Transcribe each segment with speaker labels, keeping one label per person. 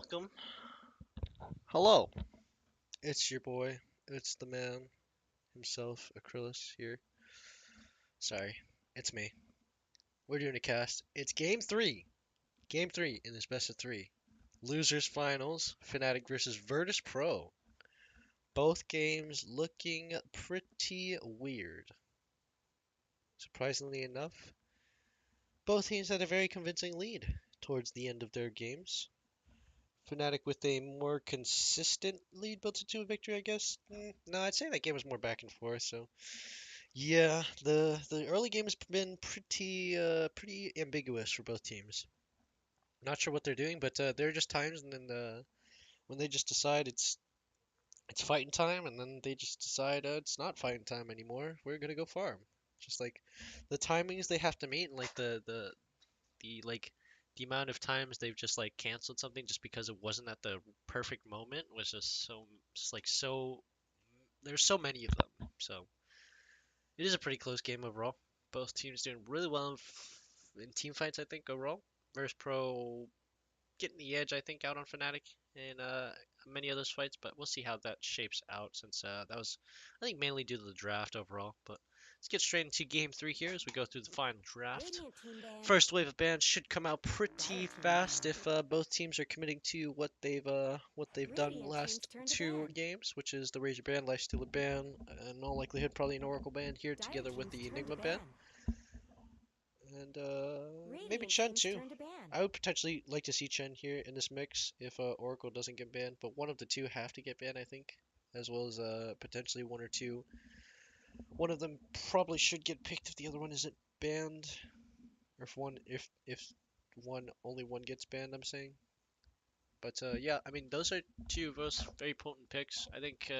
Speaker 1: welcome. Hello. It's your boy. It's the man himself, Acrillus here. Sorry, it's me. We're doing a cast. It's game three. Game three in this best of three. Losers finals. Fnatic versus Virtus.Pro. Both games looking pretty weird. Surprisingly enough, both teams had a very convincing lead towards the end of their games. Fnatic with a more consistent lead built into a victory, I guess. No, I'd say that game was more back and forth. So yeah, the early game has been pretty ambiguous for both teams. Not sure what they're doing, but there are just times, and then when they just decide it's fighting time, and then they just decide it's not fighting time anymore. We're gonna go farm. Just like the timings they have to meet, and like the amount of times they've just like canceled something just because it wasn't at the perfect moment was just so there's so many of them. So it is a pretty close game overall. Both teams doing really well in team fights, I think, overall. Virtus.Pro getting the edge, I think, out on Fnatic in many of those fights, but we'll see how that shapes out since that was, I think, mainly due to the draft overall. But let's get straight into game three here as we go through the final draft. First wave of bans should come out pretty fast if both teams are committing to what they've done last two games, which is the Razor ban, Lifestealer ban, and in all likelihood probably an Oracle ban here together with the Enigma ban, and maybe Chen too. I would potentially like to see Chen here in this mix if Oracle doesn't get banned, but one of the two have to get banned, I think, as well as potentially one or two. One of them probably should get picked if the other one isn't banned. Or if only one gets banned, I'm saying. But yeah, I mean those are two of those very potent picks. I think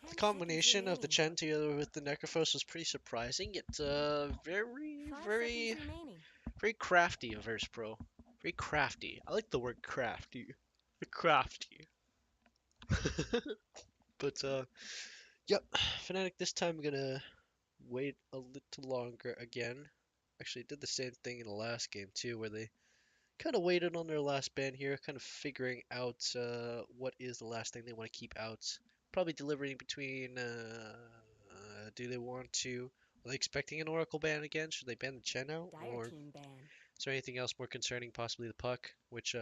Speaker 1: the combination of the Chen together with the Necrophos was pretty surprising. It's very crafty of Virtus.Pro. Very crafty. I like the word crafty. Crafty. But yep, Fnatic this time I'm gonna wait a little longer again. Actually did the same thing in the last game too, where they kind of waited on their last ban here, kind of figuring out what is the last thing they want to keep out. Probably deliberating between do they want to, are they expecting an Oracle ban again? Should they ban the Chen out? Or is there anything else more concerning, possibly the Puck, which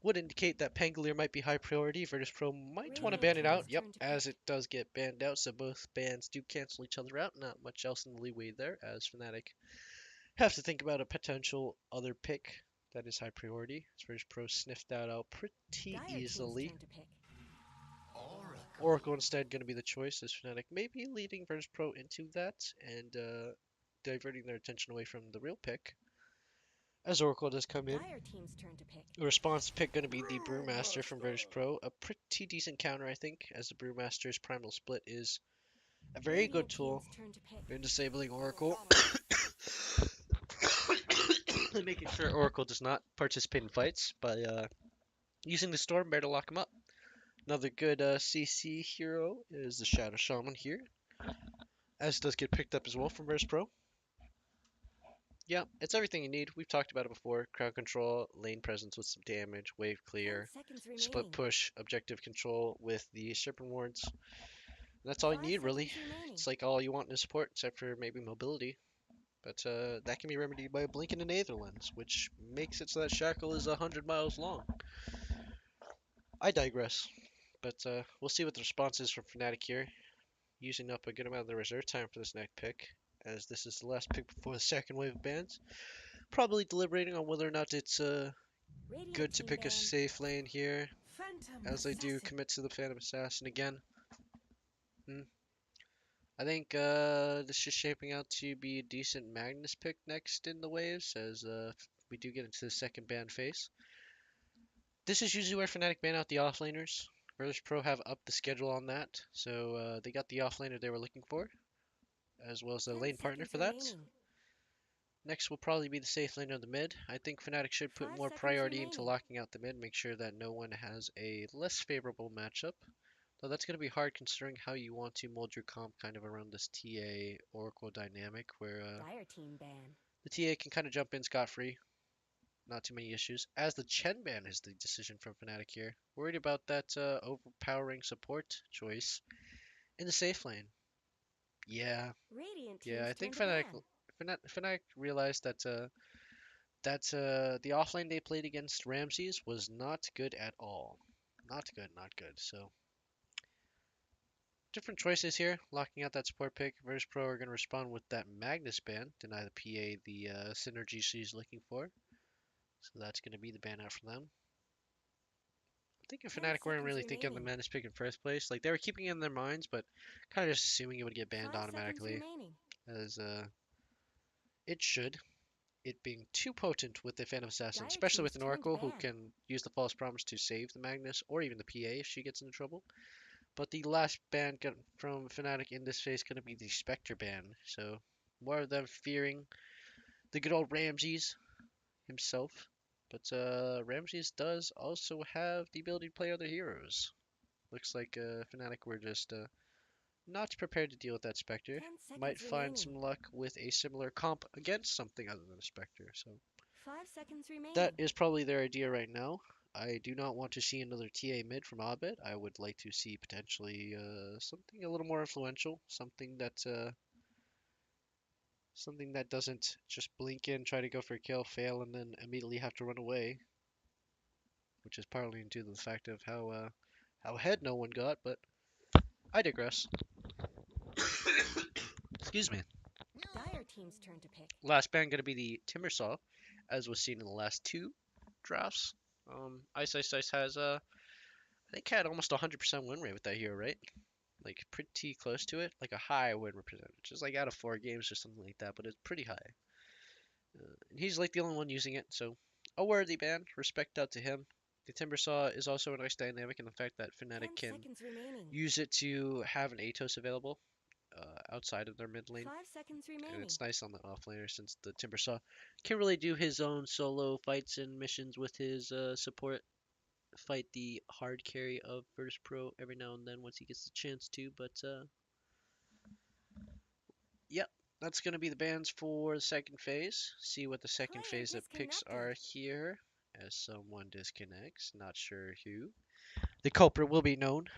Speaker 1: would indicate that Pangolier might be high priority. Virtus.Pro might want to ban it out. Yep, as it does get banned out, so both bans do cancel each other out. Not much else in the leeway there, as Fnatic have to think about a potential other pick that is high priority. Virtus.Pro sniffed that out pretty easily. Oracle instead going to be the choice, as Fnatic maybe leading Virtus.Pro into that and diverting their attention away from the real pick. As Oracle does come in, the response pick going to be the Brewmaster from Virtus.Pro. A pretty decent counter, I think, as the Brewmaster's Primal Split is a very good tool in disabling Oracle. And making sure Oracle does not participate in fights by using the Storm Bear to lock him up. Another good CC hero is the Shadow Shaman here, as does get picked up as well from Virtus.Pro. Yeah, it's everything you need. We've talked about it before. Crowd control, lane presence with some damage, wave clear, split push, objective control with the Serpent Wards. That's all you need, really. It's like all you want in support, except for maybe mobility. But that can be remedied by a blink and an Aether Lens, which makes it so that Shackle is 100 miles long. I digress. But we'll see what the response is from Fnatic here. Using up a good amount of the reserve time for this next pick, as this is the last pick before the second wave of bans. Probably deliberating on whether or not it's good to pick a safe lane here, as they do commit to the Phantom Assassin again. I think this is shaping out to be a decent Magnus pick next in the waves, as we do get into the second ban phase. This is usually where Fnatic ban out the offlaners. Virtus.Pro have upped the schedule on that, so they got the offlaner they were looking for, as well as the lane partner for that. Next will probably be the safe lane of the mid. I think Fnatic should put more priority into locking out the mid, make sure that no one has a less favorable matchup. Though that's going to be hard considering how you want to mold your comp kind of around this TA Oracle dynamic, where the TA can kind of jump in scot-free. not too many issues. As the Chen ban is the decision from Fnatic here. Worried about that overpowering support choice in the safe lane. Yeah,
Speaker 2: Radiant
Speaker 1: yeah.
Speaker 2: team's
Speaker 1: I think
Speaker 2: turn to ban.
Speaker 1: Fnatic realized that the offlane they played against Ramses was not good at all. Not good, not good. So different choices here. Locking out that support pick. Virtus.Pro are going to respond with that Magnus ban. Deny the PA the synergy she's looking for. So that's going to be the ban out for them. I think if
Speaker 2: 10
Speaker 1: Fnatic weren't
Speaker 2: seconds
Speaker 1: really thinking of the
Speaker 2: remaining.
Speaker 1: Magnus pick in first place, like they were keeping it in their minds, but kind of just assuming it would get banned
Speaker 2: 5 seconds
Speaker 1: automatically,
Speaker 2: remaining.
Speaker 1: as it should. It being too potent with the Phantom Assassin,
Speaker 2: Dire
Speaker 1: especially with
Speaker 2: team's
Speaker 1: an
Speaker 2: turn to
Speaker 1: Oracle who
Speaker 2: ban.
Speaker 1: can use the False Promise to save the Magnus or even the PA if she gets into trouble. But the last ban from Fnatic in this phase is going to be the Spectre ban. So more of them fearing the good old Ramses himself. But Ramses does also have the ability to play other heroes. Looks like Fnatic were just not prepared to deal with that Spectre.
Speaker 2: 10
Speaker 1: Might
Speaker 2: seconds
Speaker 1: find
Speaker 2: remaining.
Speaker 1: some luck with a similar comp against something other than a Spectre. So
Speaker 2: 5 seconds
Speaker 1: that
Speaker 2: remaining.
Speaker 1: is probably their idea right now. I do not want to see another TA mid from Abed. I would like to see potentially something a little more influential, something that doesn't just blink in, try to go for a kill, fail, and then immediately have to run away, which is partly due to the fact of how ahead no one got. But I digress. Excuse me.
Speaker 2: Dire team's turn to pick.
Speaker 1: Last ban going to be the Timbersaw, as was seen in the last two drafts. Ice Ice Ice has I think had almost 100% win rate with that hero, right? Like pretty close to it, like a high win percentage. It's like out of 4 games or something like that, but it's pretty high. And he's like the only one using it, so a worthy ban. Respect out to him. The Timbersaw is also a nice dynamic in the fact that Fnatic
Speaker 2: 10
Speaker 1: can
Speaker 2: seconds remaining.
Speaker 1: use it to have an Atos available outside of their mid lane.
Speaker 2: 5 seconds
Speaker 1: And
Speaker 2: remaining.
Speaker 1: it's nice on the offlaner since the Timbersaw can really do his own solo fights and missions with his support. Fight the hard carry of Virtus.Pro every now and then once he gets the chance to. But yep, that's gonna be the bans for the second phase. See what the second
Speaker 2: Player
Speaker 1: phase of picks
Speaker 2: disconnected.
Speaker 1: are here. As someone disconnects, not sure who. The culprit will be known.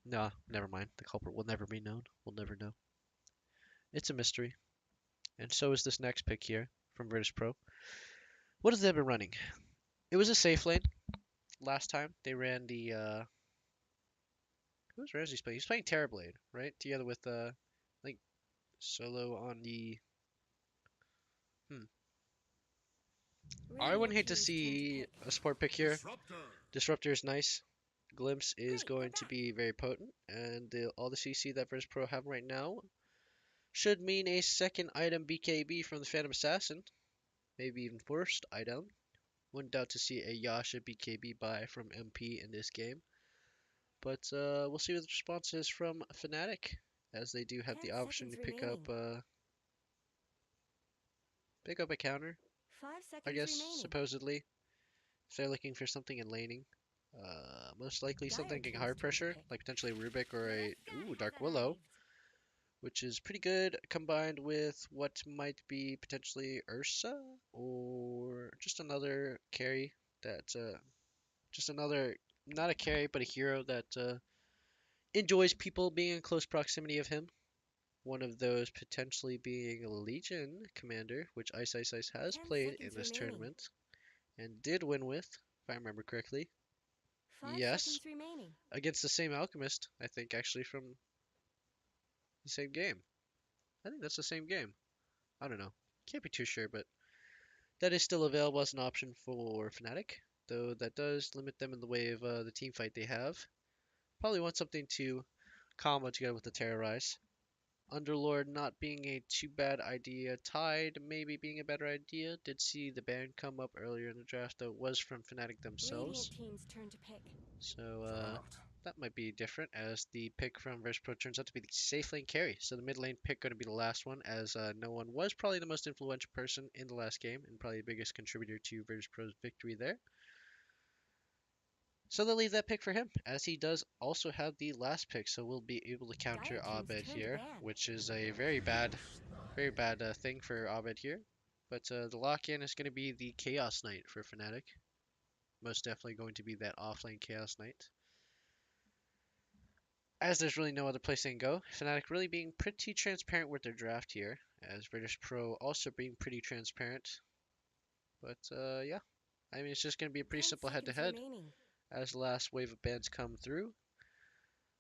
Speaker 1: Nah, never mind. The culprit will never be known. We'll never know. It's a mystery. And so is this next pick here from Virtus.Pro. What has they been running? It was a safe lane. Last time they ran the who was Ramsey playing? He's playing Terrorblade, right? Together with like solo on the hmm. I wouldn't
Speaker 2: Radiant
Speaker 1: hate to
Speaker 2: team's turn to
Speaker 1: see
Speaker 2: pick.
Speaker 1: a support pick here. Disruptor is nice. Glimpse is
Speaker 2: Great, we're
Speaker 1: going to
Speaker 2: back.
Speaker 1: be very potent, and all the CC that Virtus.Pro have right now should mean a second item BKB from the Phantom Assassin. Maybe even first item. Wouldn't doubt to see a Yasha BKB buy from MP in this game. But we'll see what the response is from Fnatic, as they do have
Speaker 2: 10
Speaker 1: the option
Speaker 2: seconds
Speaker 1: to
Speaker 2: remaining.
Speaker 1: pick up a counter,
Speaker 2: 5
Speaker 1: I
Speaker 2: seconds
Speaker 1: guess,
Speaker 2: remaining.
Speaker 1: supposedly. If they're looking for something in laning. Most likely
Speaker 2: Dire
Speaker 1: something getting
Speaker 2: team's
Speaker 1: hard
Speaker 2: turn to
Speaker 1: pressure,
Speaker 2: pick.
Speaker 1: like potentially Rubik or a
Speaker 2: Your mascot has
Speaker 1: Dark Willow,
Speaker 2: arrived.
Speaker 1: which is pretty good combined with what might be potentially Ursa or just another carry that just another not a carry but a hero that enjoys people being in close proximity of him. One of those potentially being a Legion commander, which Ice Ice Ice has
Speaker 2: 10
Speaker 1: played in
Speaker 2: seconds
Speaker 1: this
Speaker 2: remaining.
Speaker 1: tournament and did win with, if I remember correctly.
Speaker 2: 5
Speaker 1: Yes,
Speaker 2: seconds remaining.
Speaker 1: against the same alchemist, I think actually from the same game. I think that's the same game. I don't know. Can't be too sure, but that is still available as an option for Fnatic, though that does limit them in the way of the team fight they have. Probably want something to combo together with the Terrorize. Underlord not being a too bad idea. Tide maybe being a better idea. Did see the ban come up earlier in the draft, though it was from Fnatic
Speaker 2: Radiant
Speaker 1: themselves.
Speaker 2: team's turn to pick.
Speaker 1: So that might be different, as the pick from Virtus.Pro turns out to be the safe lane carry. So the mid lane pick going to be the last one, as no one was probably the most influential person in the last game, and probably the biggest contributor to Virtus.Pro's victory there. So they'll leave that pick for him, as he does also have the last pick, so we'll be able to counter
Speaker 2: Dire team's
Speaker 1: Abed
Speaker 2: turn to
Speaker 1: here,
Speaker 2: ban.
Speaker 1: which is a very bad thing for Abed here. But the lock-in is going to be the Chaos Knight for Fnatic. Most definitely going to be that offlane Chaos Knight. As there's really no other place they can go, Fnatic really being pretty transparent with their draft here, as Virtus.Pro also being pretty transparent. But yeah, I mean, it's just going to be a pretty
Speaker 2: 10
Speaker 1: simple
Speaker 2: seconds
Speaker 1: head-to-head
Speaker 2: remaining.
Speaker 1: as the last wave of bans come through.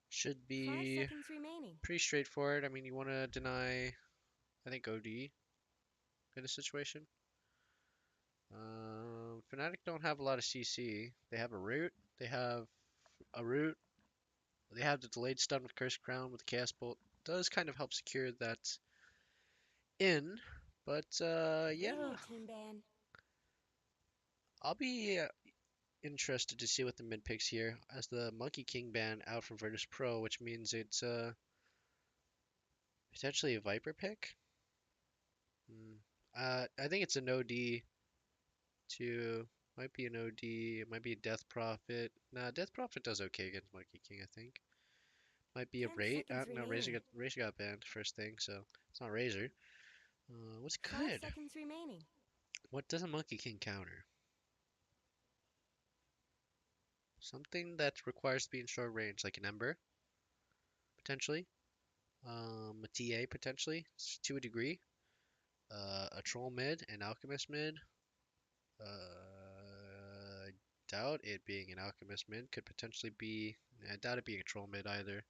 Speaker 1: Should
Speaker 2: 5
Speaker 1: be
Speaker 2: seconds remaining.
Speaker 1: pretty straightforward. I mean, you want to deny, I think, OD in a situation. Fnatic don't have a lot of CC. They have a root. They have a root. They have the delayed stun with Curse Crown with the Cast Bolt. Does kind of help secure that in. But
Speaker 2: Good
Speaker 1: yeah,
Speaker 2: night, team ban.
Speaker 1: I'll be interested to see what the mid picks here as the Monkey King ban out from Virtus.Pro, which means it's potentially a Viper pick. I think it's an OD to might be an OD. It might be a Death Prophet. Nah, Death Prophet does okay against Monkey King, I think. Might be a
Speaker 2: 10
Speaker 1: Ray.
Speaker 2: seconds
Speaker 1: No,
Speaker 2: remaining.
Speaker 1: Razor got banned first thing, so it's not Razor. What's
Speaker 2: 5
Speaker 1: good?
Speaker 2: seconds remaining.
Speaker 1: What does a Monkey King counter? Something that requires to be in short range, like an Ember, potentially. A TA, potentially, to a degree. A Troll mid, an Alchemist mid. I doubt it being an Alchemist mid. Could potentially be. I doubt it being a Troll mid either.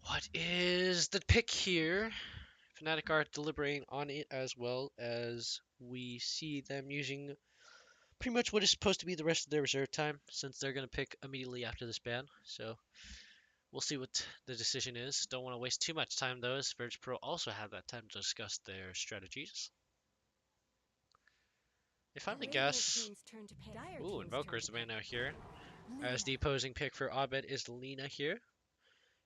Speaker 1: What is the pick here? Fnatic are deliberating on it as well as we see them using pretty much what is supposed to be the rest of their reserve time since they're going to pick immediately after this ban. So we'll see what the decision is. Don't want to waste too much time though, as Virtus.Pro also have that time to discuss their strategies. If I'm to
Speaker 2: Radiant
Speaker 1: guess,
Speaker 2: team's turn to pick. Dire
Speaker 1: ooh,
Speaker 2: team's turn
Speaker 1: Invoker's
Speaker 2: to
Speaker 1: the man
Speaker 2: pick.
Speaker 1: out here.
Speaker 2: Luna.
Speaker 1: As the opposing pick for Abed is Lina here.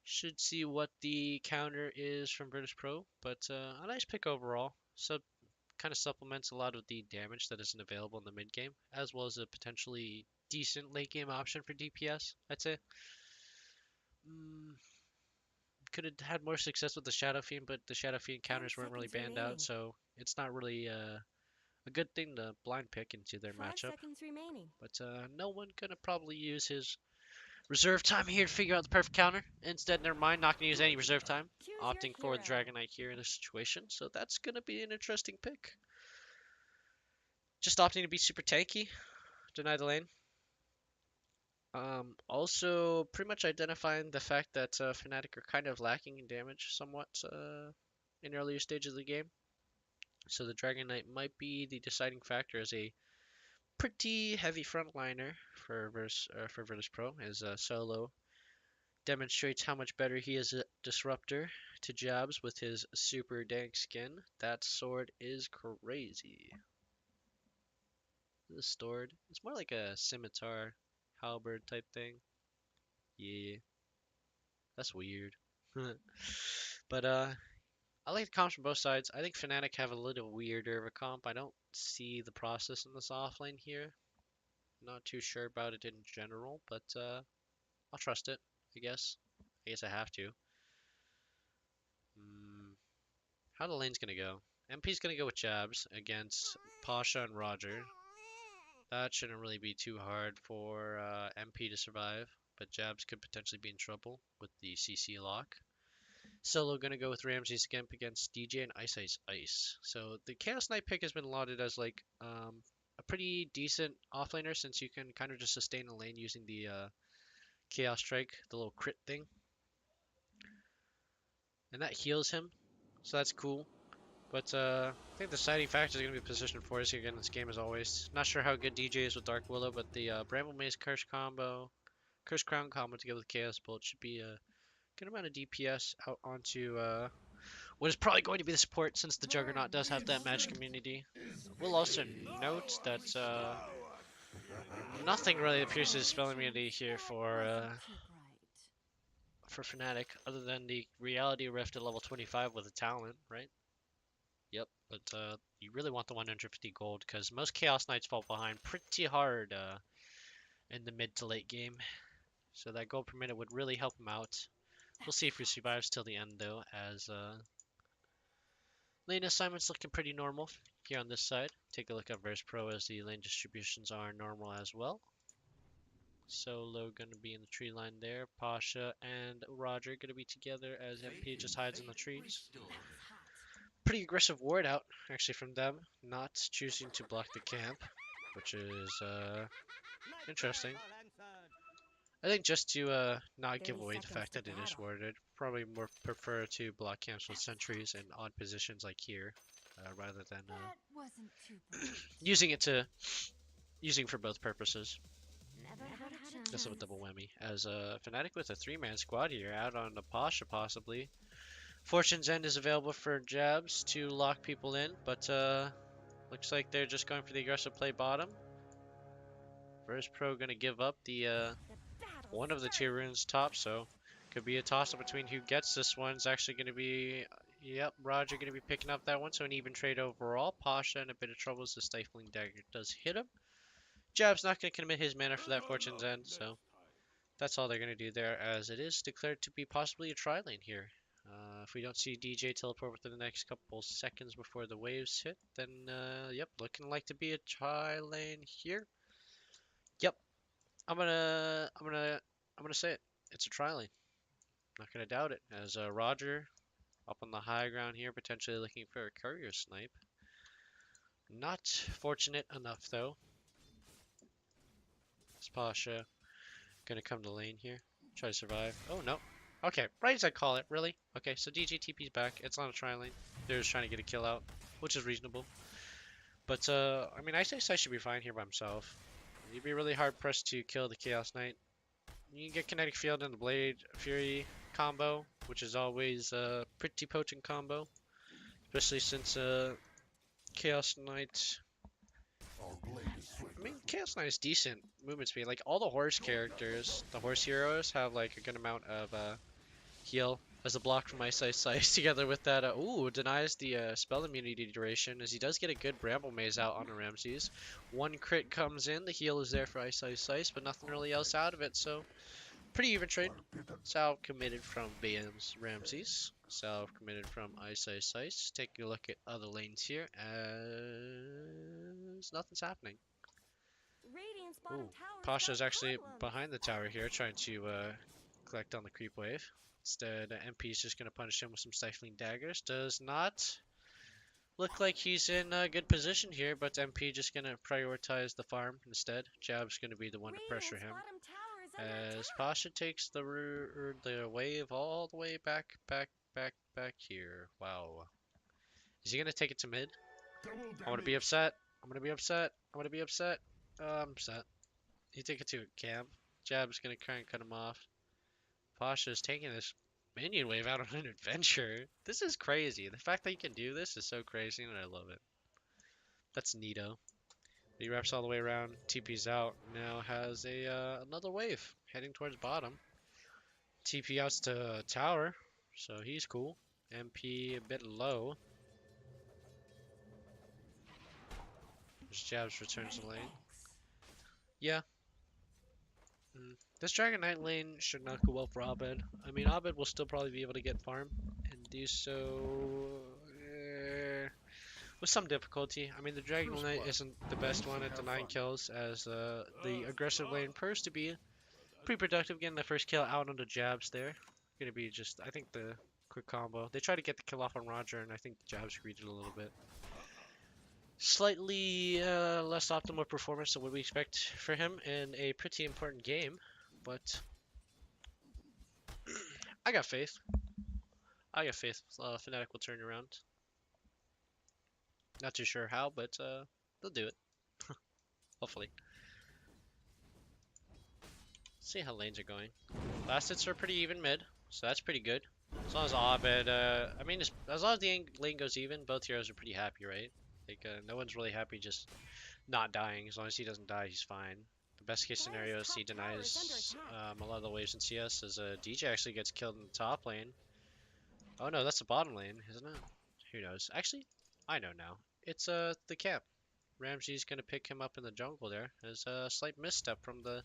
Speaker 1: Should see what the counter is from Virtus.Pro, but a nice pick overall. So kind of supplements a lot of the damage that isn't available in the mid game, as well as a potentially decent late game option for DPS, I'd say. Mm, could have had more success with the Shadow Fiend, but the Shadow Fiend
Speaker 2: 10
Speaker 1: counters weren't really
Speaker 2: seconds
Speaker 1: banned out,
Speaker 2: remaining.
Speaker 1: so it's not really a good thing to blind pick into their
Speaker 2: 5
Speaker 1: matchup.
Speaker 2: seconds remaining.
Speaker 1: But no one gonna probably use his reserve time here to figure out the perfect counter. Instead, never mind, not gonna use any reserve time.
Speaker 2: Choose your
Speaker 1: Opting for the
Speaker 2: hero.
Speaker 1: Dragon Knight here in this situation, so that's gonna be an interesting pick. Just opting to be super tanky, deny the lane. Also, pretty much identifying the fact that Fnatic are kind of lacking in damage somewhat in earlier stages of the game. So the Dragon Knight might be the deciding factor as a pretty heavy frontliner for Virtus.Pro, as Solo demonstrates how much better he is a disruptor to jabs with his super dank skin. That sword is crazy. This sword, it's more like a scimitar, halberd type thing. Yeah, that's weird. But I like the comps from both sides. I think Fnatic have a little weirder of a comp. I don't see the process in this offlane here. Not too sure about it in general, but I'll trust it, I guess. I guess I have to. Mm, how the lane's gonna go? MP's gonna go with Jabs against Pasha and Roger. That shouldn't really be too hard for MP to survive, but Jabs could potentially be in trouble with the CC lock. Solo gonna go with Ramsey's Gimp against DJ and Ice Ice Ice. So the Chaos Knight pick has been lauded as like a pretty decent offlaner since you can kind of just sustain a lane using the Chaos Strike, the little crit thing, and that heals him. So that's cool. But I think the deciding factor is going to be position force again in this game as always. Not sure how good DJ is with Dark Willow, but the Bramble Maze Curse Crown combo together with Chaos Bolt should be a good amount of DPS out onto what is probably going to be the support since the Juggernaut does have that magic immunity. We'll also note that nothing really appears to dispel immunity here for Fnatic other than the Reality Rift at level 25 with a talent, right? Yep, but you really want the 150 gold because most Chaos Knights fall behind pretty hard in the mid to late game. So that gold per minute would really help him out. We'll see if he survives till the end though, as Lane assignment's looking pretty normal here on this side. Take a look at Virtus.Pro as the lane distributions are normal as well. Solo gonna be in the tree line there. Pasha and Roger gonna be together as MP just hides in the trees. Pretty aggressive ward out actually from them, not choosing to block the camp, which is interesting. I think just to not give
Speaker 2: 30
Speaker 1: away the
Speaker 2: seconds
Speaker 1: fact
Speaker 2: to
Speaker 1: that it is
Speaker 2: battle.
Speaker 1: warded, probably more prefer to block camps with sentries in odd positions like here, rather than
Speaker 2: That wasn't too bright.
Speaker 1: using it to using for both purposes.
Speaker 2: Never had a chance.
Speaker 1: That's a double whammy. As Fnatic with a three-man squad here, out on the Pasha possibly. Fortune's End is available for jabs to lock people in, but looks like they're just going for the aggressive play bottom. Virtus.Pro gonna give up the one of the tier runes top, so could be a toss-up between who gets this one. It's actually gonna be, yep, Roger gonna be picking up that one, so an even trade overall. Pasha in a bit of trouble as the Stifling Dagger does hit him. Jab's not gonna commit his mana for that Fortune's End, so that's all they're gonna do there, as it is declared to be possibly a tri-lane here. If we don't see DJ teleport within the next couple seconds before the waves hit, then yep, looking like to be a tri-lane here. Yep, I'm gonna say it. It's a tri-lane. Not gonna doubt it. As Roger up on the high ground here, potentially looking for a courier snipe. Not fortunate enough though. Is Pasha gonna come to lane here? Try to survive. Oh no. Okay, right as I call it, really? Okay, so DJ TP's back. It's on a tri-lane. They're just trying to get a kill out, which is reasonable. But I mean, I say Sai should be fine here by himself. You'd be really hard pressed to kill the Chaos Knight. You can get Kinetic Field and the Blade Fury combo, which is always a pretty potent combo, especially since Chaos Knight. I mean, Chaos Knight is decent movement speed. Like all the horse characters, the horse heroes have like a good amount of heal as a block from Ice Ice Ice together with that. Ooh, denies the spell immunity duration as he does get a good Bramble Maze out on a Ramses. One crit comes in, the heal is there for Ice Ice Ice, but nothing really else out of it. So pretty even trade. Self committed from BM's Ramses. Self committed from Ice Ice Ice. Taking a look at other lanes here as nothing's happening. Ooh, Pasha's actually behind the tower here trying to collect on the creep wave. Instead, MP is just going to punish him with some Stifling Daggers. Does not look like he's in a good position here, but MP just going to prioritize the farm instead. Jab's going to be the one to pressure him. As Pasha takes the wave all the way back here. Wow. Is he going to take it to mid? I'm going to be upset. I'm going to be upset. I'm going to be upset. I'm upset. He take it to a camp. Jab's going to try and cut him off. Pasha's taking this minion wave out on an adventure. This is crazy. The fact that you can do this is so crazy, and I love it. That's neato. He wraps all the way around, TP's out. Now has a another wave heading towards bottom. TP outs to tower, so he's cool. MP a bit low. Just Jabs returns the lane. Yeah. This Dragon Knight lane should not go well for Abed. I mean, Abed will still probably be able to get farm and do so with some difficulty. I mean, the Dragon Knight isn't the best one at the 9 kills, as the aggressive lane proves to be pretty productive, getting the first kill out on the Jabs there. Gonna be just, I think, the quick combo. They try to get the kill off on Roger, and I think the Jabs greeted a little bit. Slightly less optimal performance than what we expect for him in a pretty important game, but I got faith. I got faith. Fnatic will turn around. Not too sure how, but they'll do it. Hopefully. See how lanes are going. Last hits are pretty even mid, so that's pretty good. As long as Abed, I mean, as long as the lane goes even, both heroes are pretty happy, right? Like, no one's really happy just not dying. As long as he doesn't die, he's fine. The best case scenario is he denies a lot of the waves in CS, as DJ actually gets killed in the top lane. Oh no, that's the bottom lane, isn't it? Who knows? Actually, I know now. It's the camp. Ramsey's gonna pick him up in the jungle there. There's a slight misstep from the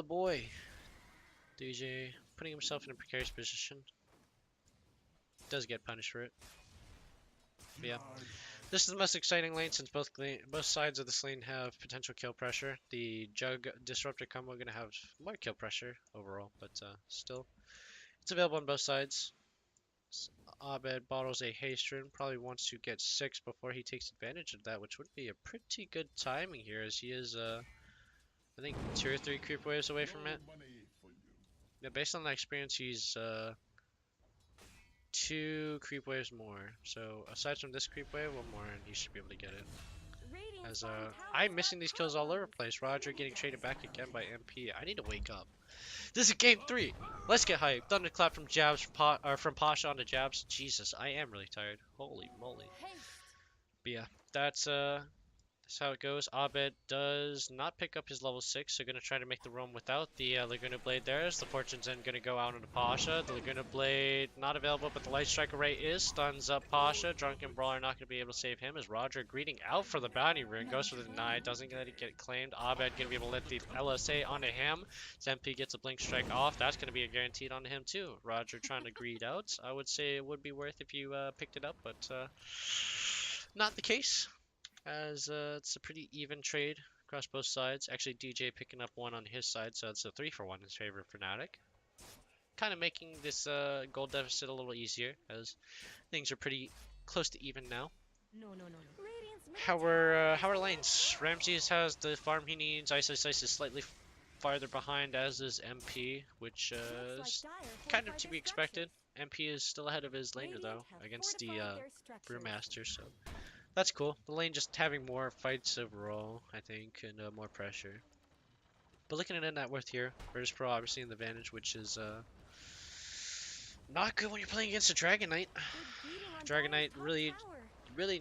Speaker 1: boy. DJ putting himself in a precarious position. Does get punished for it. But yeah, this is the most exciting lane since both sides of this lane have potential kill pressure. The Jug Disruptor combo gonna have more kill pressure overall, but still, it's available on both sides. Abed bottles a haste rune, probably wants to get 6 before he takes advantage of that, which would be a pretty good timing here as he is, I think 2 or 3 creep waves away from it. Yeah, based on that experience, he's 2 creep waves more. So aside from this creep wave, 1 more and he should be able to get it. As I'm missing these kills all over the place. Roger getting traded back again by MP. I need to wake up. This is game 3. Let's get hyped. Thunderclap from Jabs from Pasha onto Jabs. Jesus, I am really tired. Holy moly. But yeah, that's how it goes. Abed does not pick up his level 6, so gonna try to make the roam without the Laguna Blade there. As the Fortune's End gonna go out onto Pasha. The Laguna Blade not available, but the Light Strike Array is. Stuns up Pasha. Drunken Brawler not gonna be able to save him as Roger greeting out for the bounty rune. Goes for the deny. Doesn't let it get claimed. Abed gonna be able to let the LSA onto him. Zempi gets a Blink Strike off. That's gonna be a guaranteed onto him too. Roger trying to greed out. I would say it would be worth if you picked it up, but not the case, as it's a pretty even trade across both sides. Actually, DJ picking up 1 on his side, so it's a 3-for-1 in favor of Fnatic. Kind of making this gold deficit a little easier, as things are pretty close to even now. How are lanes? Ramses has the farm he needs. Ice is slightly farther behind, as is MP, which is kind of to be expected. MP is still ahead of his laner though, against the Brewmaster, so that's cool. The lane just having more fights overall, I think, and more pressure. But looking at net worth here, Virtus.Pro obviously in the advantage, which is not good when you're playing against a Dragon Knight. Dragon Knight really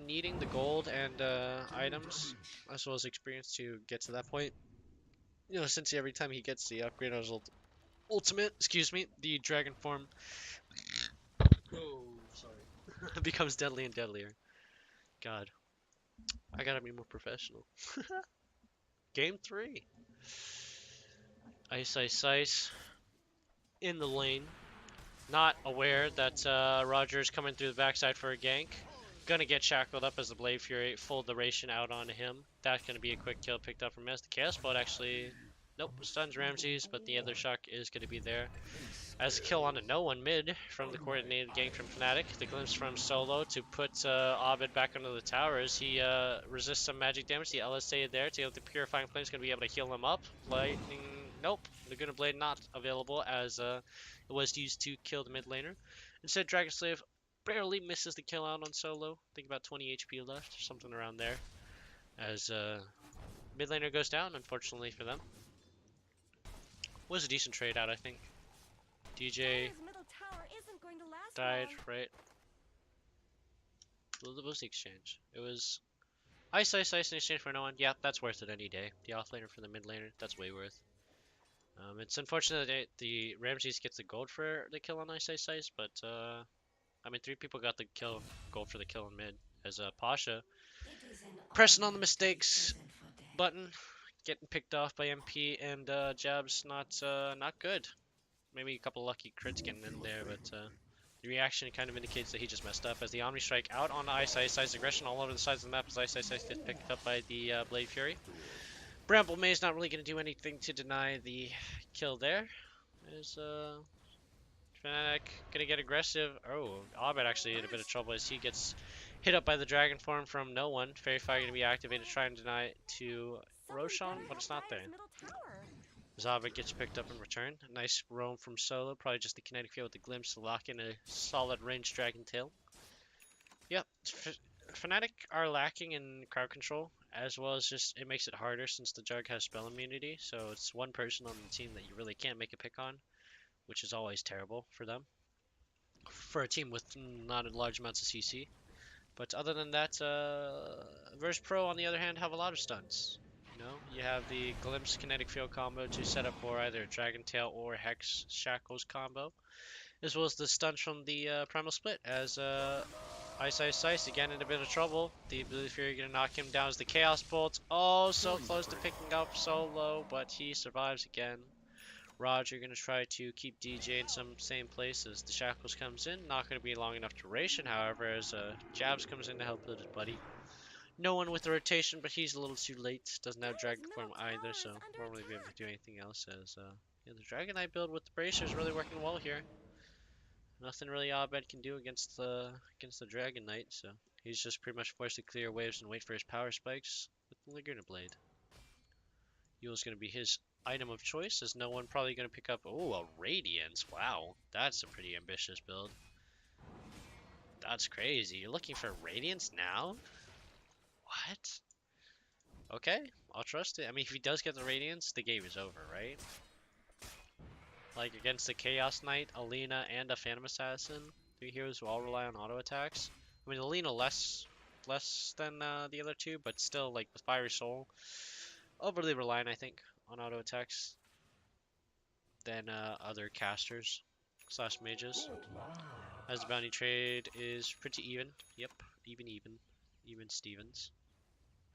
Speaker 1: needing the gold and items, as well as experience to get to that point. You know, since every time he gets the upgrade on his ultimate, excuse me, the dragon form becomes deadly and deadlier. God, I gotta be more professional. Game 3. Ice in the lane. Not aware that Roger's coming through the backside for a gank. Gonna get shackled up as the Blade Fury full duration out onto him. That's gonna be a quick kill picked up from Miss. The Chaos Bolt actually, nope, stuns Ramses, but the other shock is gonna be there. As a kill onto no one mid from the coordinated gank from Fnatic. The glimpse from Solo to put Abed back onto the tower as he resists some magic damage. The LSA there to get the Purifying Flame is going to be able to heal him up. Lightning, nope. Laguna Blade not available as it was used to kill the mid laner. Instead, Dragon Slave barely misses the kill out on Solo. I think about 20 HP left, or something around there. As mid laner goes down, unfortunately for them. Was a decent trade out, I think. DJ died, right? What was the exchange? It was ice in exchange for no one. Yeah, that's worth it any day. The offlaner for the mid laner, that's way worth. It's unfortunate that the Ramses gets the gold for the kill on ice, but I mean 3 people got the gold for the kill in mid. As Pasha pressing on the mistakes button, getting picked off by MP and Jabs, not good. Maybe a couple lucky crits getting in there, but the reaction kind of indicates that he just messed up. As the Omni Strike out on Ice aggression all over the sides of the map as Ice gets picked up by the Blade Fury. Bramble May's not really going to do anything to deny the kill there. Is Fnatic going to get aggressive? Oh, Abed actually in a bit of trouble as he gets hit up by the Dragon Form from no one. Fairy Fire going to be activated to try and deny it to Roshan, but it's not there. Zabba gets picked up in return. A nice roam from Solo. Probably just the kinetic field with the glimpse to lock in a solid ranged Dragon Tail. Yep. Fnatic are lacking in crowd control, as well as just it makes it harder since the Jug has spell immunity. So it's one person on the team that you really can't make a pick on, which is always terrible for them. For a team with not large amounts of CC. But other than that, Virtus.Pro on the other hand have a lot of stuns. You have the Glimpse Kinetic Field combo to set up for either Dragon Tail or Hex Shackles combo, as well as the stuns from the Primal Split, as Ice again in a bit of trouble. The Blue Fury gonna knock him down as the Chaos Bolt. Oh, so close to picking up Solo, but he survives again. Roger gonna try to keep DJ in some same place as the Shackles comes in. Not gonna be long enough duration, however, as Jabs comes in to help build his buddy. No one with the rotation, but he's a little too late. Doesn't have Dragon Form either, so won't really be able to do anything else as yeah, the Dragon Knight build with the Bracer is really working well here. Nothing really Abed can do against the Dragon Knight, so he's just pretty much forced to clear waves and wait for his power spikes with the Laguna Blade. Yule's going to be his item of choice, as no one probably going to pick up. Oh, a Radiance. Wow, that's a pretty ambitious build. That's crazy. You're looking for Radiance now? What? Okay, I'll trust it. I mean, if he does get the Radiance, the game is over, right? Like against the Chaos Knight, Alina, and a Phantom Assassin, 3 heroes who all rely on auto attacks. I mean, Alina less than the other two, but still, like with Fiery Soul, overly reliant, I think, on auto attacks than other casters slash mages. As the bounty trade is pretty even. Yep, even Stevens.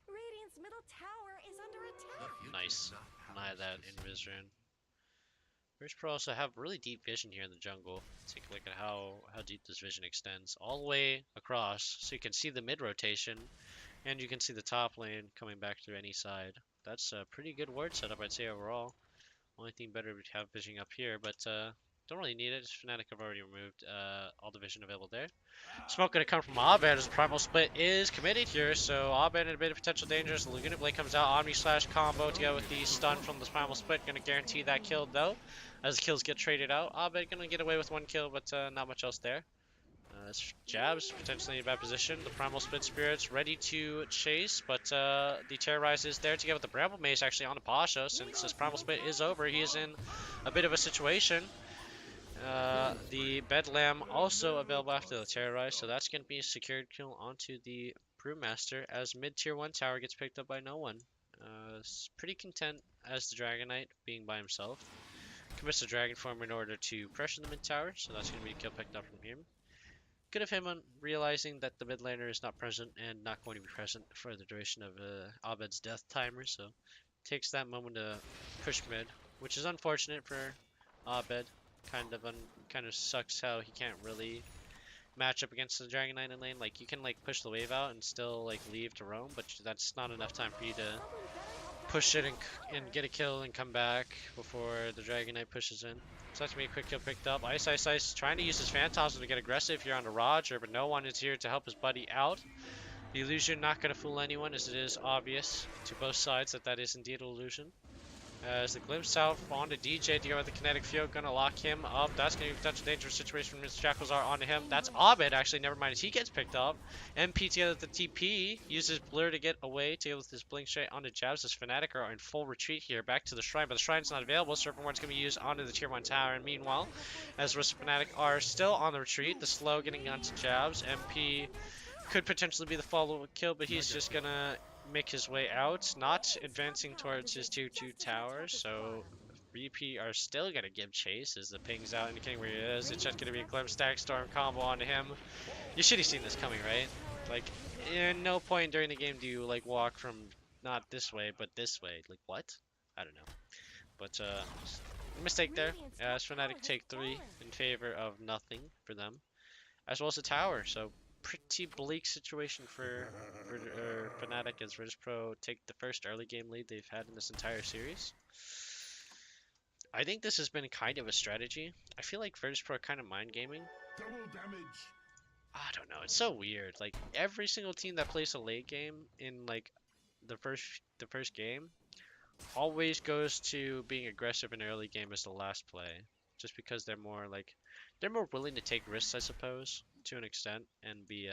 Speaker 2: Radiant's middle tower is under attack.
Speaker 1: Nice. Deny that in Vizran. Virtus.Pro also have really deep vision here in the jungle. Take a look at how deep this vision extends. All the way across, so you can see the mid rotation, and you can see the top lane coming back through any side. That's a pretty good ward setup, I'd say, overall. Only thing better would have vision up here, but don't really need it. Fnatic have already removed all the vision available there. Smoke going to come from Abed as the Primal Split is committed here, so Abed in a bit of potential danger as the Laguna Blade comes out. Omni slash combo together with the stun from the Primal Split. Going to guarantee that kill though, as the kills get traded out. Abed going to get away with 1 kill, but not much else there. Jabs potentially in a bad position. The Primal Split Spirits ready to chase, but the Terrorize is there together with the Bramble Maze actually on the Pasha. Since this Primal Split is over, he is in a bit of a situation. The Bedlam also available after the Terrorize, so that's going to be a secured kill onto the Brewmaster as mid tier 1 tower gets picked up by no one. Pretty content as the Dragon Knight being by himself. Commits the Dragon Form in order to pressure the mid tower, so that's going to be a kill picked up from him. Good of him on realizing that the mid laner is not present and not going to be present for the duration of Abed's death timer, so takes that moment to push mid, which is unfortunate for Abed. Kind of sucks how he can't really match up against the Dragon Knight in lane. Like you can like push the wave out and still like leave to roam, but that's not enough time for you to push it and get a kill and come back before the Dragon Knight pushes in. So that's gonna be a quick kill picked up. Ice trying to use his Phantasm to get aggressive here onto Roger, but no one is here to help his buddy out. The illusion not gonna fool anyone, as it is obvious to both sides that that is indeed an illusion. As the glimpse out onto DJ to go with the kinetic field, gonna lock him up. That's gonna be a potential dangerous situation when Mr. Shackles are onto him. That's Abed actually, never mind, as he gets picked up. MP together with the TP, uses Blur to get away, together with his blink straight onto Jabs. As Fnatic are in full retreat here, back to the Shrine, but the Shrine's not available. Serpent Ward's gonna be used onto the tier 1 tower, and meanwhile, as the rest of Fnatic are still on the retreat, the slow getting onto Jabs. MP could potentially be the follow-up kill, but he's just gonna make his way out, not advancing towards his tier 2 tower, so VP are still gonna give chase as the ping's out indicating where he is. It's just gonna be a Glimpse Stack Storm combo onto him. You should have seen this coming, right? Like, in no point during the game do you like walk from not this way but this way. Like what? I don't know. But mistake there. As Fnatic take 3 in favor of nothing for them, as well as the tower. So pretty bleak situation for Fnatic as Virtus.Pro take the first early game lead they've had in this entire series. I think this has been kind of a strategy. I feel like Virtus.Pro kind of mind gaming.
Speaker 3: Double damage.
Speaker 1: I don't know. It's so weird. Like every single team that plays a late game in like the first game always goes to being aggressive in early game as the last play, just because they're more willing to take risks, I suppose, to an extent, and be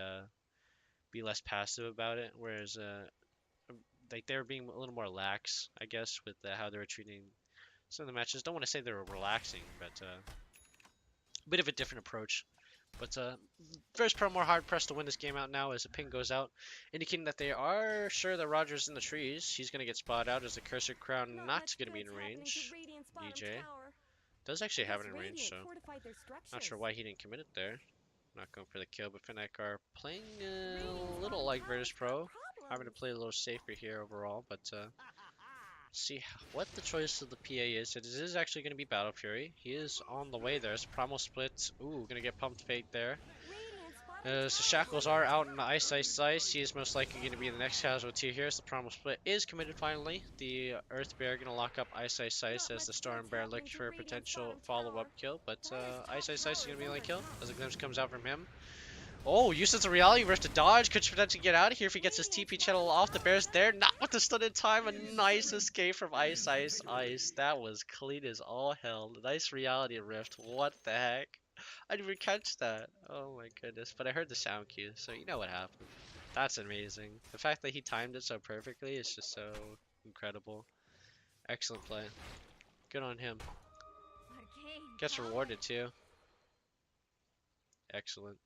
Speaker 1: less passive about it. Whereas like they're being a little more lax, I guess, with how they're treating some of the matches. Don't want to say they were relaxing, but a bit of a different approach. But Virtus.Pro more hard pressed to win this game out now as the ping goes out, indicating that they are sure that Roger's in the trees. He's going to get spotted out as the Cursed Crown not going to be in range. DJ does actually have it in range, so not sure why he didn't commit it there. Not going for the kill, but Fnatic are playing a little like Virtus.Pro, having to play a little safer here overall, but See what the choice of the PA is. It is actually going to be Battle Fury. He is on the way there. It's Primal Split. Ooh, going to get pumped fate there.
Speaker 2: Radiant's bottom
Speaker 1: So
Speaker 2: tower
Speaker 1: Shackles
Speaker 2: is
Speaker 1: are
Speaker 2: under
Speaker 1: out in the
Speaker 2: attack.
Speaker 1: Ice. He is most likely going to be the next casualty here. So the Primal Split is committed finally. The Earth Bear going to lock up Ice
Speaker 2: Not
Speaker 1: as the
Speaker 2: much
Speaker 1: Storm
Speaker 2: good's
Speaker 1: Bear
Speaker 2: happening
Speaker 1: looked
Speaker 2: to
Speaker 1: for a
Speaker 2: Radiant's
Speaker 1: potential
Speaker 2: bottom
Speaker 1: follow-up
Speaker 2: tower.
Speaker 1: kill. But
Speaker 2: Dire's top
Speaker 1: Ice is
Speaker 2: tower
Speaker 1: going
Speaker 2: is
Speaker 1: to be the only
Speaker 2: under
Speaker 1: kill
Speaker 2: attack.
Speaker 1: as a glimpse comes out from him. Oh, uses the reality rift to dodge. Could potentially get out of here if he gets his
Speaker 2: Radiant's
Speaker 1: TP
Speaker 2: bottom
Speaker 1: channel off. The
Speaker 2: tower is
Speaker 1: bear's there.
Speaker 2: under
Speaker 1: Not with the
Speaker 2: attack.
Speaker 1: stun in time. A nice escape from Ice. That was clean as all hell. Nice reality rift. What the heck? I didn't even catch that. Oh my goodness. But I heard the sound cue, so you know what happened. That's amazing. The fact that he timed it so perfectly is just so incredible. Excellent play. Good on him.
Speaker 2: Arcane
Speaker 1: Gets
Speaker 2: power.
Speaker 1: rewarded too. Excellent.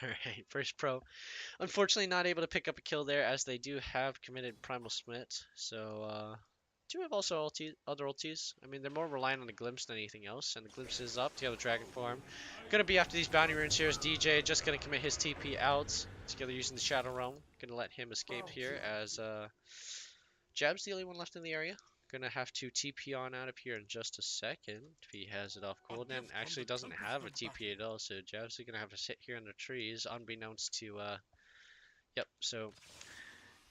Speaker 1: Alright, first pro. Unfortunately, not able to pick up a kill there as they do have committed Primal Smite. So, do have also other ultis. I mean, they're more reliant on the Glimpse than anything else. And the Glimpse is up. The other Dragon form. Gonna be after these bounty runes here is DJ. Just gonna commit his TP out. Together using the Shadow Realm. Gonna let him escape here as Jab's the only one left in the area. Gonna have to TP on out of here in just a second. If he has it off cooldown. Actually doesn't have a TP at all, so Jab's gonna have to sit here in the trees, unbeknownst to yep, so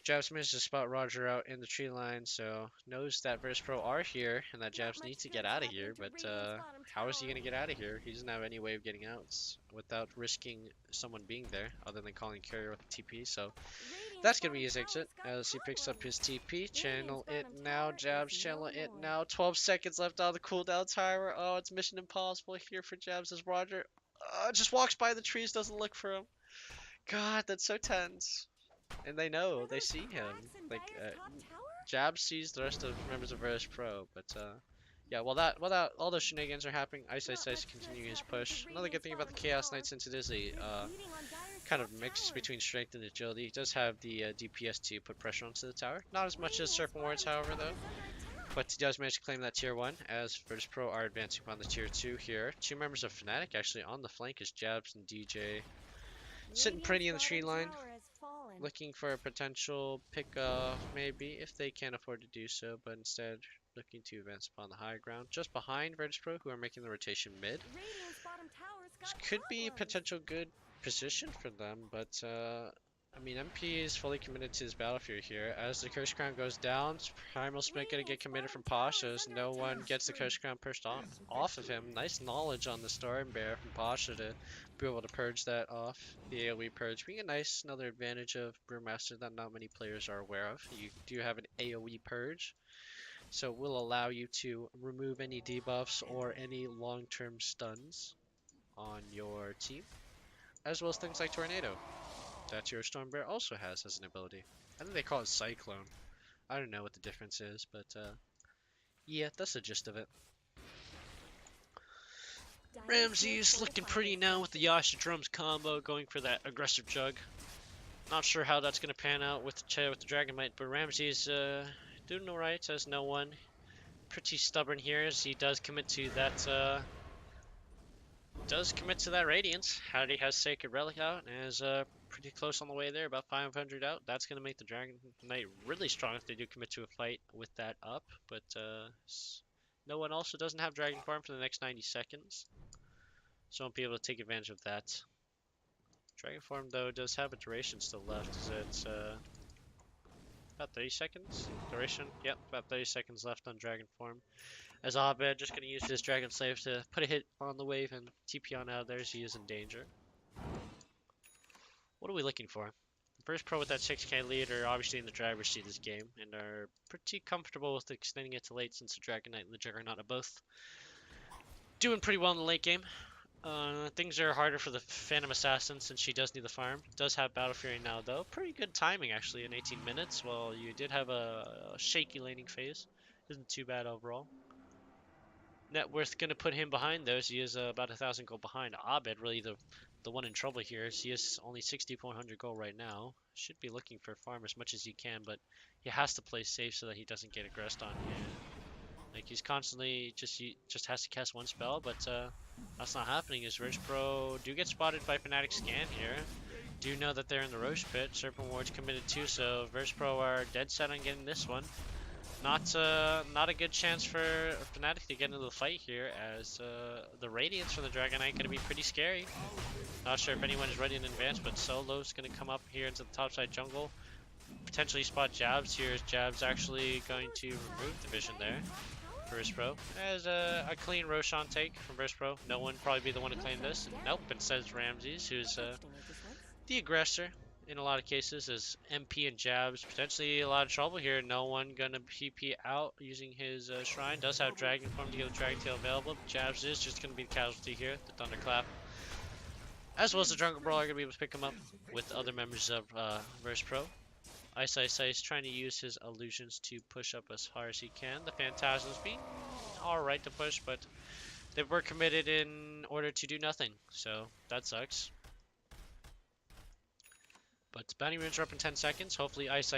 Speaker 1: Jabs managed to spot Roger out in the tree line, so knows that Virtus.Pro are here and that Jabs needs to get out of here, but how is he going to get out of here? He doesn't have any way of getting out without risking someone being there other than calling carrier with the TP, so that's going to be his exit as he picks up his TP. Channel it now, Jabs, channel it now. 12 seconds left on the cooldown timer. Oh, it's mission impossible here for Jabs as Roger just walks by the trees, doesn't look for him. God, that's so tense. And they know, they see him. Like, Jab sees the rest of members of Virtus.Pro, but yeah, while that all those shenanigans are happening, Ice continuing his push. Another good thing about the Chaos Knight, since it is a kind of mix between strength and agility, he does have the DPS to put pressure onto the tower. Not as much as Serpent Wards, however, though. But he does manage to claim that tier 1 as Virtus.Pro are advancing upon the tier 2 here. Two members of Fnatic actually on the flank is Jabs and DJ. Sitting pretty in the tree line, looking for a potential pickoff maybe if they can't afford to do so, but instead looking to advance upon the high ground just behind Virtus.Pro, who are making the rotation mid. This could be a potential good position for them, but I mean, MP is fully committed to his battlefield here. As the Curse Crown goes down, Primal Smith gonna get committed from Pasha as no one gets the Curse Crown pushed off of him. Nice knowledge on the Storm Bear from Pasha to be able to purge that off. The AoE purge being a nice another advantage of Brewmaster that not many players are aware of. You do have an AoE purge, so it will allow you to remove any debuffs or any long-term stuns on your team, as well as things like Tornado that your Storm Bear also has as an ability. I think they call it Cyclone. I don't know what the difference is, but yeah, that's the gist of it. Ramsey's looking pretty now with the Yasha Drums combo, going for that aggressive jug. Not sure how that's going to pan out with the Dragonite, but Ramsey's doing alright as no one. Pretty stubborn here as he does commit to that Radiance. Howdy has Sacred Relic out and is pretty close on the way there, about 500 out. That's going to make the Dragon Knight really strong if they do commit to a fight with that up, but no one also doesn't have Dragon Form for the next 90 seconds, so won't be able to take advantage of that. Dragon Form, though, does have a duration still left, as it's about 30 seconds? Duration? Yep, about 30 seconds left on Dragon Form. As Abed just going to use his Dragon Slave to put a hit on the wave and TP on out of there as he is in danger. What are we looking for? Virtus.Pro with that 6k lead are obviously in the driver's seat this game and are pretty comfortable with extending it to late, since the Dragon Knight and the Juggernaut are both doing pretty well in the late game. Things are harder for the Phantom Assassin since she does need the farm. Does have Battle Fury now though. Pretty good timing actually in 18 minutes. Well, you did have a shaky laning phase. Isn't too bad overall. Net worth gonna put him behind those. He is about 1,000 gold behind. Abed really the one in trouble here. He is only 60,400 gold right now. Should be looking for farm as much as he can, but he has to play safe so that he doesn't get aggressed on here. Like he's constantly just has to cast one spell, but that's not happening. As Virtus.Pro do get spotted by Fnatic Scan here. Do know that they're in the Roche Pit. Serpent Ward's committed too, so Virtus.Pro are dead set on getting this one. not a good chance for Fnatic to get into the fight here, as the Radiance from the Dragon Knight going to be pretty scary. Not sure if anyone is ready in advance, but Solo's going to come up here into the topside jungle. Potentially spot Jabs here, as Jabs actually going to remove the vision there for Virtus.Pro. As a clean Roshan take from Virtus.Pro. No one probably be the one to claim this. Nope, it says Ramses, who's the aggressor in a lot of cases, as MP and Jabs potentially a lot of trouble here. No one gonna PP out using his shrine. Does have Dragon Form to get a Dragon Tail available. Jabs is just gonna be the casualty here. The Thunderclap, as well as the Jungle Brawl, are gonna be able to pick him up with other members of Virtus.Pro. Ice trying to use his illusions to push up as hard as he can. The Phantasms being alright to push, but they were committed in order to do nothing, so that sucks. But bounty runes are up in 10 seconds. Hopefully Ice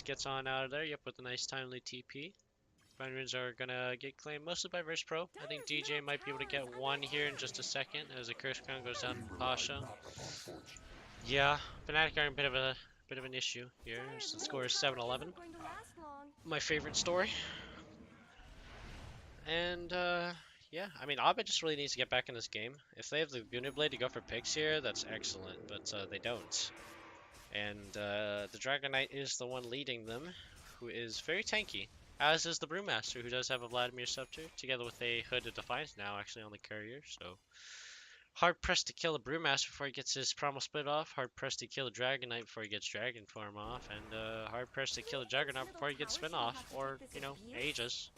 Speaker 1: gets on out of there. Yep, with a nice timely TP. Bounty runes are gonna get claimed mostly by Virtus.Pro. I think DJ might be able to get one here in just a second as the Curse Crown goes down to Pasha. Yeah, Fnatic are in a bit of an issue here. So the score is 7-11. My favorite story. And yeah, I mean, Abed just really needs to get back in this game. If they have the Guna Blade to go for picks here, that's excellent, but they don't. And the Dragon Knight is the one leading them, who is very tanky, as is the Brewmaster, who does have a Vladimir Scepter, together with a Hood of Defiance now actually on the courier, so hard pressed to kill the Brewmaster before he gets his Promo Split off, hard pressed to kill the Dragon Knight before he gets Dragon Form off, and hard pressed to kill the Juggernaut before he gets Spin off, or, you know, Aegis.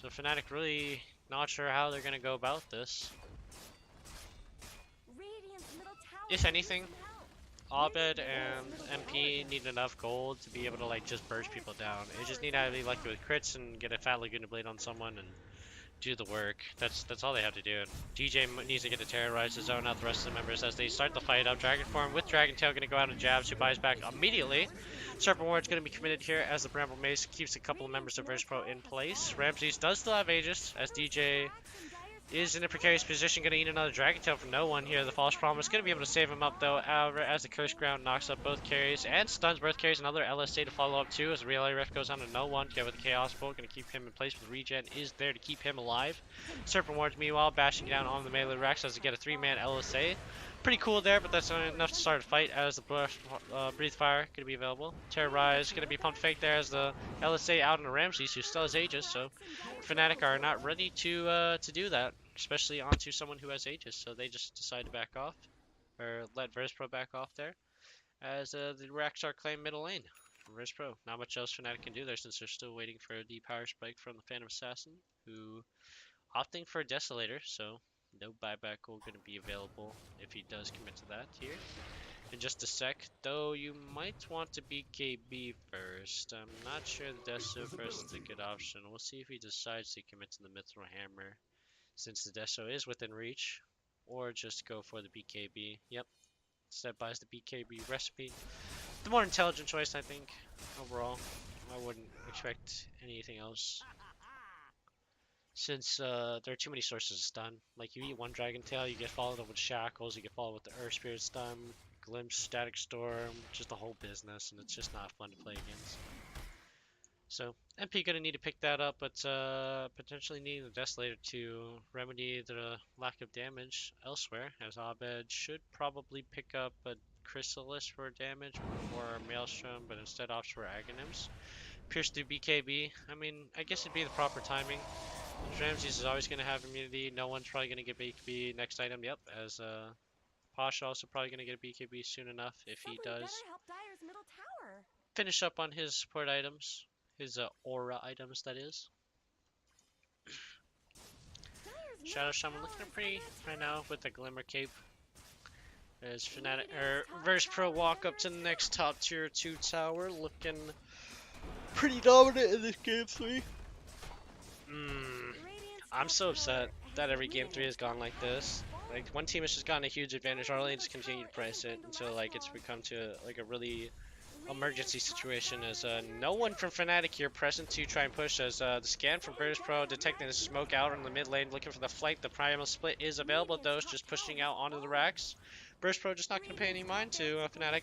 Speaker 1: So Fnatic really not sure how they're going to go about this. If anything, Abed and MP need enough gold to be able to like just burst people down. They just need to be lucky with crits and get a fat Laguna Blade on someone and do the work. That's all they have to do. DJ needs to get to terrorize to zone out the rest of the members as they start the fight up. Dragon Form with Dragon Tail going to go out on Jabs, who buys back immediately. Serpent Ward's going to be committed here as the Bramble Mace keeps a couple of members of Virtus.Pro in place. Ramses does still have Aegis as DJ is in a precarious position, going to eat another Dragon Tail from no one here. The False Promise going to be able to save him up though, as the Curse Ground knocks up both carries and stuns both carries. Another LSA to follow up too, as the Relay Ref goes on to no one. Together with the Chaos Bolt, going to keep him in place, with regen is there to keep him alive. Serpent Wards meanwhile bashing down on the melee Rex as they get a 3-man LSA. Pretty cool there, but that's not enough to start a fight as the Breathe Fire going to be available. Terrorize going to be pumped fake there as the LSA out on Ramses, who still has Aegis, so Fnatic are not ready to do that, especially onto someone who has Aegis, so they just decide to back off, or let Virtus.Pro back off there, as the Rex are claim middle lane from Virtus.Pro. Not much else Fnatic can do there since they're still waiting for the power spike from the Phantom Assassin, who opting for a Desolator, so no buyback gold going to be available if he does commit to that here in just a sec, though you might want to BKB first. I'm not sure the Deso first is a good option. We'll see if he decides to commit to the Mithril Hammer, since the Deso is within reach, or just go for the BKB. Yep, instead buys the BKB recipe. The more intelligent choice, I think, overall. I wouldn't expect anything else, since there are too many sources of stun. Like, you eat one Dragon Tail, you get followed up with Shackles, you get followed with the Earth Spirit stun, Glimpse, Static Storm, just the whole business, and it's just not fun to play against. So, MP gonna need to pick that up, but potentially needing the Desolator to remedy the lack of damage elsewhere, as Abed should probably pick up a Chrysalis for damage or Maelstrom, but instead opts for Aghanims. Pierce through BKB, I mean, I guess it'd be the proper timing. Ramses is always going to have immunity. No one's probably going to get BKB next item. Yep, as Pasha also probably going to get a BKB soon enough if he does finish up on his support items, his aura items, that is. Shadow Shaman looking pretty right now with the Glimmer Cape. As Fnatic or Virtus.Pro walk up to the next top tier 2 tower, looking pretty dominant in this game 3. I'm so upset that every game 3 has gone like this. Like, one team has just gotten a huge advantage early and just continue to price it until like it's become to like a really emergency situation, as no one from Fnatic here present to try and push, as the scan from Virtus.Pro detecting the smoke out in the mid lane looking for the flank. The Primal Split is available though, just pushing out onto the racks. Virtus.Pro just not going to pay any mind to Fnatic,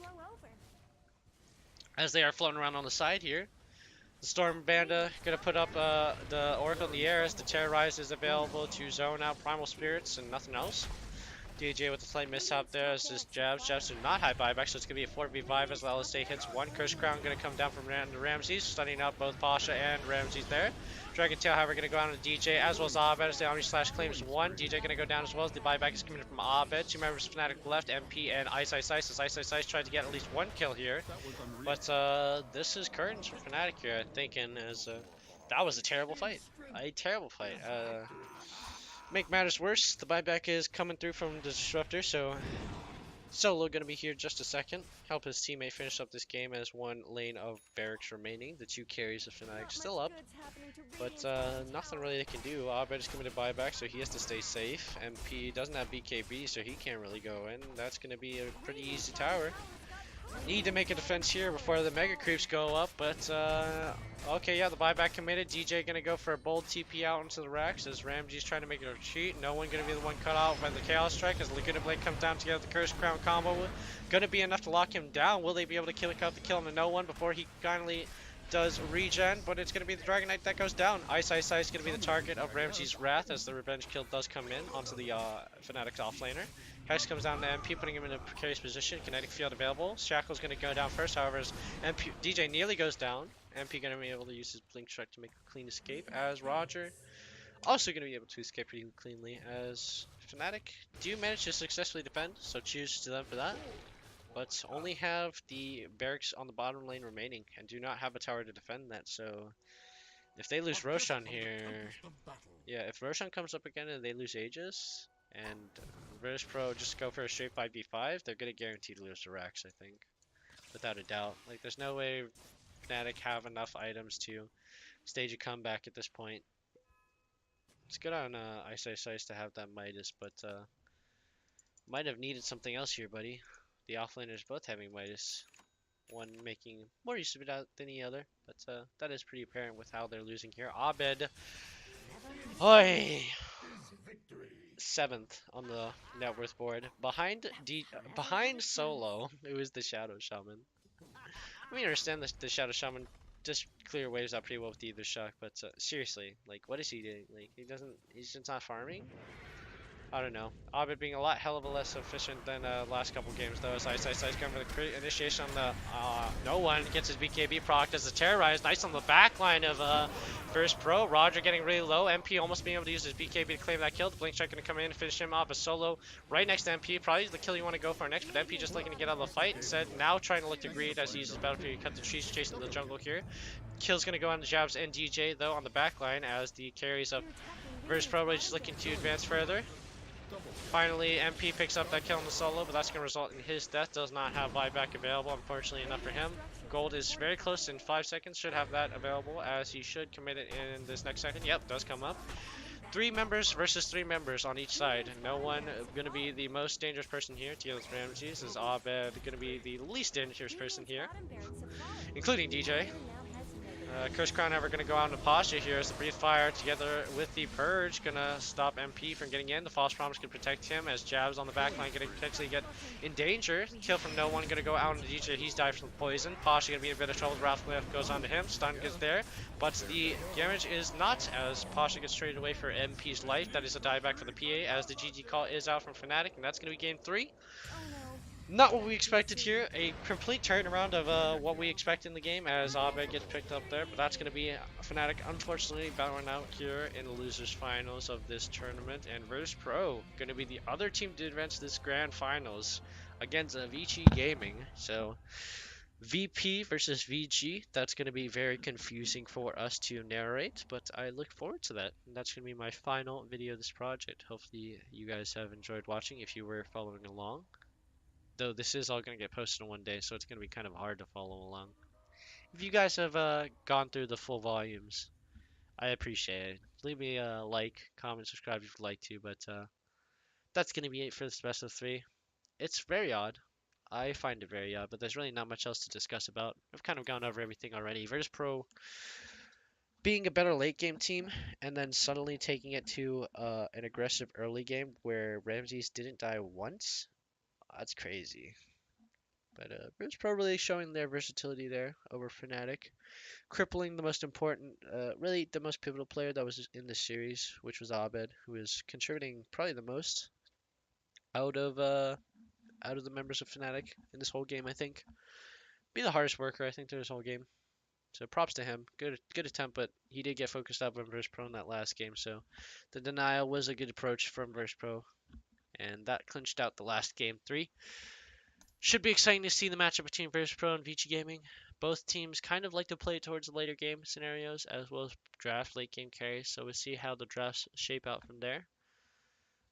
Speaker 1: as they are floating around on the side here. The Storm Banda gonna put up the Oracle in the air as the Terrorize is available to zone out Primal Spirits and nothing else. DJ with a slight mishap there as his jabs. Jabs do not high buyback, so it's going to be a 4v5 as LSA hits one. Curse Crown going to come down from Ramses, stunning out both Pasha and Ramses there. Dragon Tail, however, going to go down to DJ as well as Abed as the Omni Slash claims one. DJ going to go down as well as the buyback is coming from Abed. Two members of Fnatic left, MP and Ice Ice Ice as Ice Ice Ice tried to get at least one kill here. But this is curtains for Fnatic here, I think, and as that was a terrible fight. A terrible fight. Make matters worse, the buyback is coming through from the Disruptor, so Solo gonna be here just a second. Help his teammate finish up this game as one lane of barracks remaining. The two carries of Fnatic still up, but nothing really they can do. Abed is coming to buyback, so he has to stay safe. MP doesn't have BKB, so he can't really go in. That's gonna be a pretty easy tower. Need to make a defense here before the mega creeps go up, but okay, yeah, the buyback committed. DJ gonna go for a bold TP out into the racks as Ramsey's trying to make it a retreat. No one gonna be the one cut out by the Chaos Strike as Laguna Blade comes down together. The Curse Crown combo gonna be enough to lock him down. Will they be able to kill him to no one before he kindly does regen? But it's gonna be the Dragon Knight that goes down. Ice Ice Ice gonna be the target of Ramsey's wrath as the revenge kill does come in onto the Fnatic's offlaner. Hex comes down to MP, putting him in a precarious position. Kinetic field available. Shackle's going to go down first. However, as MP, DJ nearly goes down. MP going to be able to use his blink strike to make a clean escape. As Roger also going to be able to escape pretty cleanly. As Fnatic do manage to successfully defend, so cheers to them for that. But only have the barracks on the bottom lane remaining and do not have a tower to defend that. So if they lose Roshan here, yeah, if Roshan comes up again and they lose Aegis, and Virtus.Pro just go for a straight 5v5, they're gonna guarantee to lose to Rax, I think. Without a doubt. Like, there's no way Fnatic have enough items to stage a comeback at this point. It's good on Ice Ice Ice to have that Midas, but might have needed something else here, buddy. The offlaners both having Midas. One making more use of it out than the other, but that is pretty apparent with how they're losing here. Abed. Oi! 7th on the net worth board, behind Solo, who is the Shadow Shaman. I mean, I understand the Shadow Shaman just clear waves out pretty well with either shock, but seriously, like, what is he doing? Like, he's just not farming. I don't know. Abed being a hell of a less efficient than last couple games though. As Ice Ice Ice going for the crit initiation on the no one gets his BKB proc as the Terrorize. Nice on the back line of Virtus.Pro. Roger getting really low. MP almost being able to use his BKB to claim that kill. The Blink Strike going to come in and finish him off. A Solo right next to MP. Probably the kill you want to go for next, but MP just looking to get out of the fight. Instead, now trying to look to greed as he uses Battlefield to cut the trees, chasing the jungle here. Kill's going to go on the Jabs and DJ though on the back line as the carries of Virtus.Pro just looking to advance further. Finally, MP picks up that kill on the Solo, but that's going to result in his death. Does not have buyback available, unfortunately enough for him. Gold is very close in 5 seconds. Should have that available, as he should commit it in this next second. Yep, does come up. 3 members versus 3 members on each side. No one going to be the most dangerous person here. Together with Ramses is Abed going to be the least dangerous person here, including DJ. Curse Crown ever going to go out into posture here as the Breathe Fire together with the Purge going to stop MP from getting in. The False Promise can protect him as Jabs on the backline going to potentially get in danger. Kill from no one going to go out into DJ. He's died from the poison. Pasha going to be in a bit of trouble. Wrathcliff goes on to him. Stun gets there, but the damage is not as Pasha gets traded away for MP's life. That is a dieback for the PA as the GG call is out from Fnatic, and that's going to be game 3. Not what we expected here. A complete turnaround of what we expect in the game as Abed gets picked up there. But that's going to be Fnatic unfortunately bowing out here in the losers finals of this tournament. And Virtus.Pro going to be the other team to advance this grand finals against Avicii Gaming. So VP versus VG. That's going to be very confusing for us to narrate. But I look forward to that. And that's going to be my final video of this project. Hopefully you guys have enjoyed watching if you were following along. Though this is all going to get posted in one day, so it's going to be kind of hard to follow along. If you guys have gone through the full volumes, I appreciate it. Leave me a like, comment, subscribe if you'd like to, but that's going to be it for this best of 3. It's very odd. I find it very odd, but there's really not much else to discuss about. I've kind of gone over everything already. Virtus.Pro being a better late game team, and then suddenly taking it to an aggressive early game where Ramses didn't die once. That's crazy. But Virtus.Pro really showing their versatility there over Fnatic, crippling the most important, really the most pivotal player that was in the series, which was Abed, who is contributing probably the most out of uh, out of the members of Fnatic in this whole game. I think being the hardest worker, I think, through this whole game. So props to him. Good attempt, but he did get focused up on Virtus.Pro in that last game. So the denial was a good approach from Virtus.Pro, and that clinched out the last game 3. Should be exciting to see the matchup between Virtus.Pro and Vici Gaming. Both teams kind of like to play towards the later game scenarios as well as draft late game carries, so we'll see how the drafts shape out from there.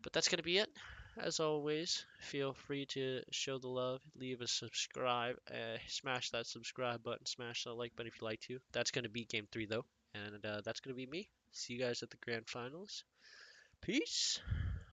Speaker 1: But that's going to be it. As always, feel free to show the love, leave a subscribe, smash that subscribe button, smash that like button if you like to. That's going to be game 3 though, and that's going to be me. See you guys at the grand finals. Peace.